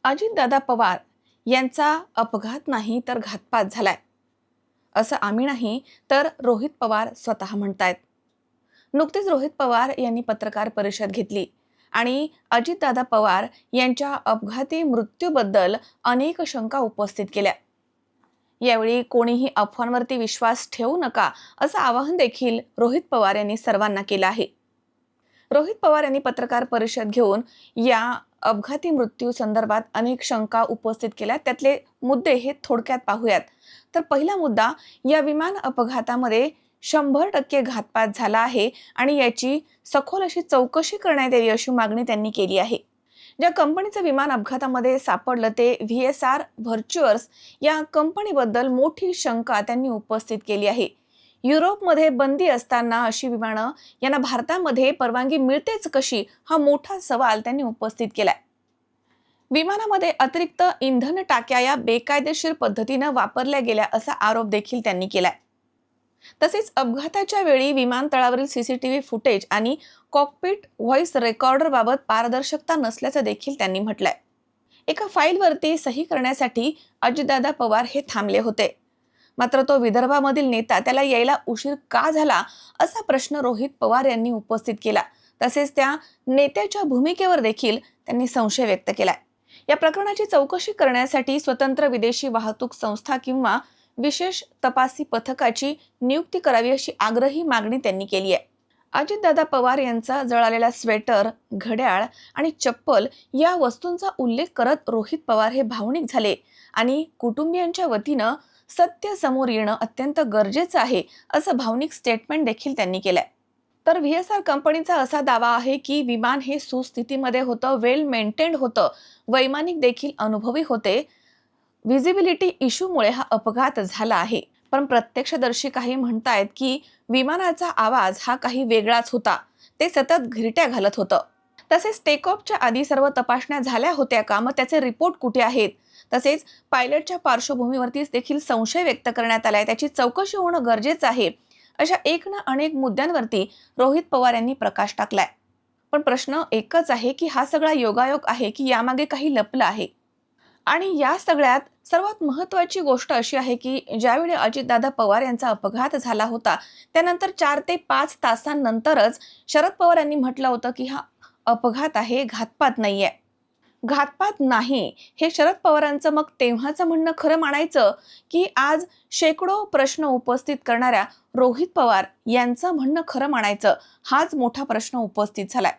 अजितदादा पवार यांचा अपघात नाही तर घातपात झालाय, असं आम्ही नाही तर रोहित पवार स्वतः म्हणतायत. नुकतेच रोहित पवार यांनी पत्रकार परिषद घेतली आणि अजितदादा पवार यांच्या अपघाती मृत्यूबद्दल अनेक शंका उपस्थित केल्या. यावेळी कोणीही अफवांवरती विश्वास ठेवू नका असं आवाहन देखील रोहित पवार यांनी सर्वांना केलं आहे. रोहित पवार यांनी पत्रकार परिषद घेऊन या अपघाती मृत्यू संदर्भात अनेक शंका उपस्थित केल्या. त्यातले मुद्दे हे थोडक्यात पाहूयात. तर पहिला मुद्दा, या विमान अपघातामध्ये 100% घातपात झाला आहे आणि याची सखोल अशी चौकशी करण्यात यावी अशी मागणी त्यांनी केली आहे. ज्या कंपनीचं विमान अपघातामध्ये सापडलं ते VSR व्हर्च्युअर्स या कंपनीबद्दल मोठी शंका त्यांनी उपस्थित केली आहे. युरोपमध्ये बंदी असताना अशी विमानं यांना भारतामध्ये परवानगी मिळतेच कशी, हा मोठा सवाल त्यांनी उपस्थित केलाय. विमानामध्ये अतिरिक्त इंधन टाक्या या बेकायदेशीर पद्धतीनं वापरल्या गेल्या असा आरोप देखील त्यांनी केलाय. तसेच अपघाताच्या वेळी विमानतळावरील CCTV फुटेज आणि कॉकपिट व्हॉइस रेकॉर्डर बाबत पारदर्शकता नसल्याचं देखील त्यांनी म्हटलंय. एका फाईलवरती सही करण्यासाठी अजितदादा पवार हे थांबले होते, मात्र तो विदर्भामधील नेता त्याला यायला उशीर का झाला असा प्रश्न रोहित पवार यांनी उपस्थित केला. तसेच त्या नेत्याच्या भूमिकेवर देखील त्यांनी संशय व्यक्त केलाय. या प्रकरणाची चौकशी करण्यासाठी स्वतंत्र विदेशी वाहतूक संस्था किंवा विशेष तपासी पथकाची नियुक्ती करावी अशी आग्रही मागणी त्यांनी केली आहे. अजितदादा पवार यांचा जळालेला स्वेटर, घड्याळ आणि चप्पल या वस्तूंचा उल्लेख करत रोहित पवार हे भावनिक झाले आणि कुटुंबियांच्या वतीनं सत्य समोर येणं अत्यंत गरजेचं आहे असं भावनिक स्टेटमेंट देखील त्यांनी केलंय. तर VSR कंपनीचा असा दावा आहे की विमान हे सुस्थितीमध्ये होतं, वेल मेंटेन्ड होतं, वैमानिक देखील अनुभवी होते. व्हिजिबिलिटी इश्यूमुळे हा अपघात झाला आहे. पण प्रत्यक्षदर्शी काही म्हणतायत की विमानाचा आवाज हा काही वेगळाच होता, ते सतत घिरट्या घालत होतं. तसेच टेकऑफच्या आधी सर्व तपासण्या झाल्या होत्या का, मग त्याचे रिपोर्ट कुठे आहेत. तसेच पायलटच्या पार्श्वभूमीवरतीच देखील संशय व्यक्त करण्यात आलाय, त्याची चौकशी होणं गरजेचं आहे. अशा एक ना अनेक मुद्द्यांवरती रोहित पवार यांनी प्रकाश टाकलाय. पण प्रश्न एकच आहे की हा सगळा योगायोग आहे की यामागे काही लपलं आहे. आणि या सगळ्यात सर्वात महत्त्वाची गोष्ट अशी आहे की ज्यावेळी अजितदादा पवार यांचा अपघात झाला होता त्यानंतर 4 ते 5 तासांनंतरच शरद पवार यांनी म्हटलं होतं की हा अपघात आहे, घातपात नाहीये. घातपात नाही हे शरद पवारांचं मग तेव्हाचं म्हणणं खरं मानायचं की आज शेकडो प्रश्न उपस्थित करणाऱ्या रोहित पवार यांचं म्हणणं खरं मानायचं, हाच मोठा प्रश्न उपस्थित झालाय.